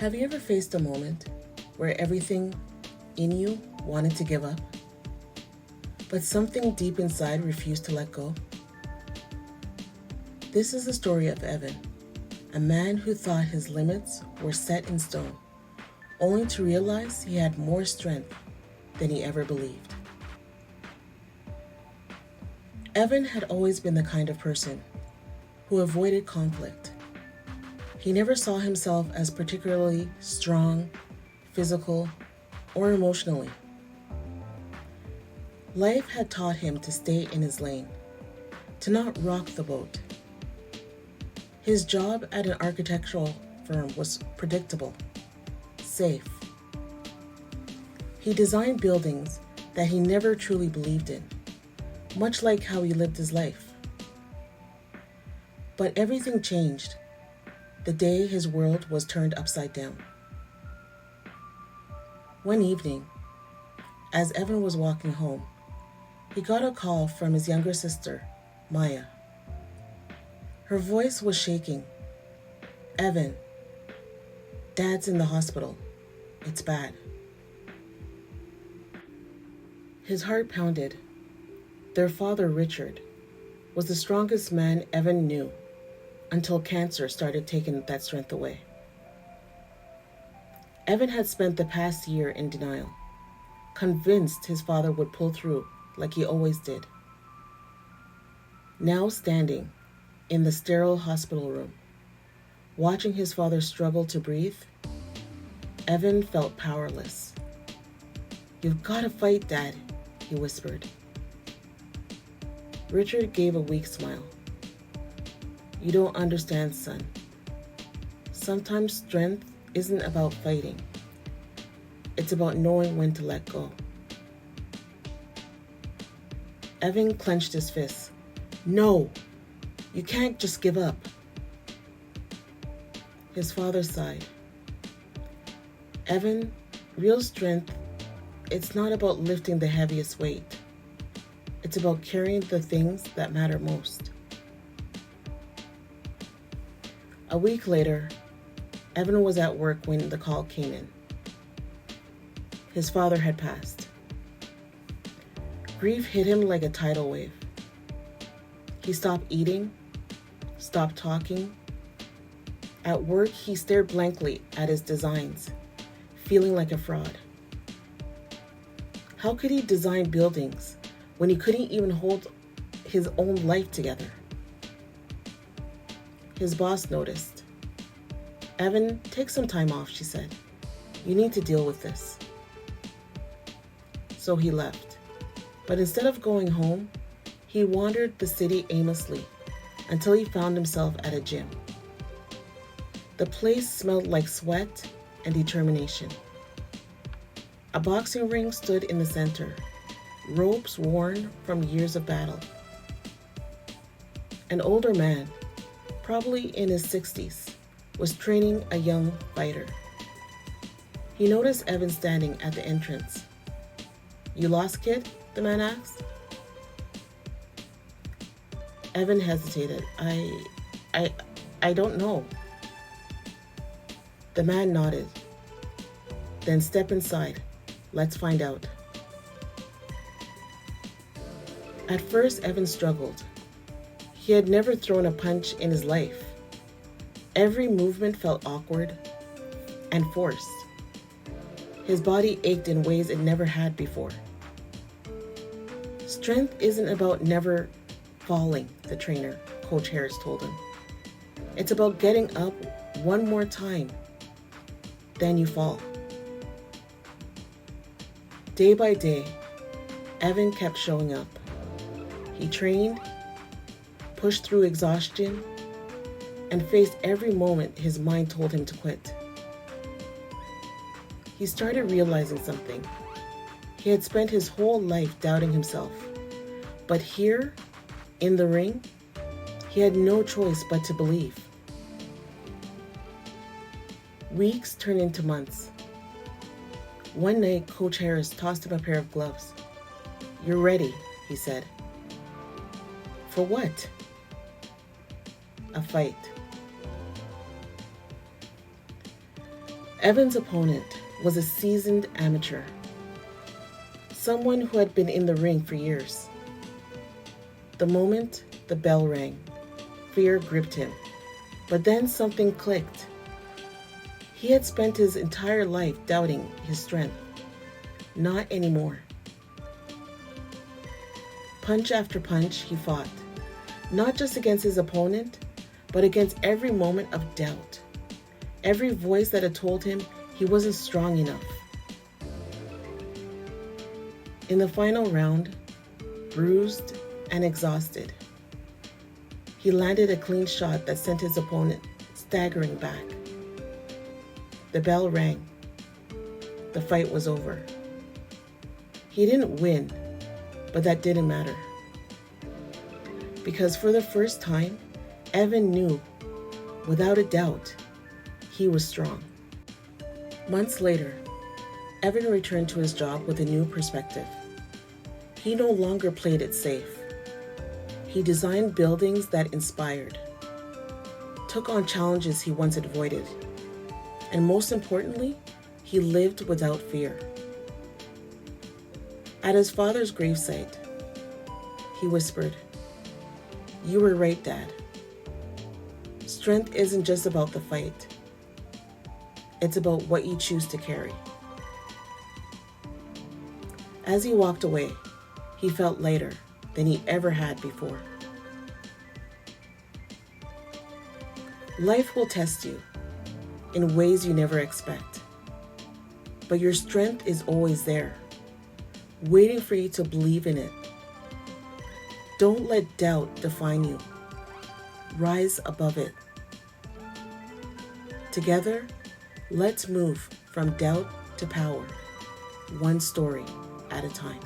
Have you ever faced a moment where everything in you wanted to give up, but something deep inside refused to let go? This is the story of Evan, a man who thought his limits were set in stone, only to realize he had more strength than he ever believed. Evan had always been the kind of person who avoided conflict. He never saw himself as particularly strong, physical, or emotionally. Life had taught him to stay in his lane, to not rock the boat. His job at an architectural firm was predictable, safe. He designed buildings that he never truly believed in, much like how he lived his life. But everything changed the day his world was turned upside down. One evening, as Evan was walking home, he got a call from his younger sister, Maya. Her voice was shaking. "Evan, Dad's in the hospital. It's bad." His heart pounded. Their father, Richard, was the strongest man Evan knew until cancer started taking that strength away. Evan had spent the past year in denial, convinced his father would pull through like he always did. Now standing in the sterile hospital room, watching his father struggle to breathe, Evan felt powerless. "You've got to fight, Dad," he whispered. Richard gave a weak smile. "You don't understand, son. Sometimes strength isn't about fighting. It's about knowing when to let go." Evan clenched his fists. "No, you can't just give up." His father sighed. "Evan, real strength, it's not about lifting the heaviest weight. It's about carrying the things that matter most." A week later, Evan was at work when the call came in. His father had passed. Grief hit him like a tidal wave. He stopped eating, stopped talking. At work, he stared blankly at his designs, feeling like a fraud. How could he design buildings when he couldn't even hold his own life together? His boss noticed. "Evan, take some time off," she said. "You need to deal with this." So he left. But instead of going home, he wandered the city aimlessly until he found himself at a gym. The place smelled like sweat and determination. A boxing ring stood in the center, ropes worn from years of battle. An older man, probably in his 60s, was training a young fighter. He noticed Evan standing at the entrance. "You lost, kid?" the man asked. Evan hesitated. I don't know." The man nodded. "Then step inside. Let's find out." At first, Evan struggled. He had never thrown a punch in his life. Every movement felt awkward and forced. His body ached in ways it never had before. "Strength isn't about never falling," the trainer, Coach Harris, told him. "It's about getting up one more time, then you fall." Day by day, Evan kept showing up. He trained, pushed through exhaustion, and faced every moment his mind told him to quit. He started realizing something. He had spent his whole life doubting himself. But here, in the ring, he had no choice but to believe. Weeks turned into months. One night, Coach Harris tossed him a pair of gloves. "You're ready," he said. "For what?" "A fight." Evan's opponent was a seasoned amateur, someone who had been in the ring for years. The moment the bell rang, fear gripped him. But then something clicked. He had spent his entire life doubting his strength. Not anymore. Punch after punch, he fought, not just against his opponent, but against every moment of doubt, every voice that had told him he wasn't strong enough. In the final round, bruised and exhausted, he landed a clean shot that sent his opponent staggering back. The bell rang. The fight was over. He didn't win, but that didn't matter. Because for the first time, Evan knew, without a doubt, he was strong. Months later, Evan returned to his job with a new perspective. He no longer played it safe. He designed buildings that inspired, took on challenges he once avoided, and most importantly, he lived without fear. At his father's gravesite, he whispered, "You were right, Dad. Strength isn't just about the fight. It's about what you choose to carry." As he walked away, he felt lighter than he ever had before. Life will test you in ways you never expect, but your strength is always there, waiting for you to believe in it. Don't let doubt define you. Rise above it. Together, let's move from doubt to power, one story at a time.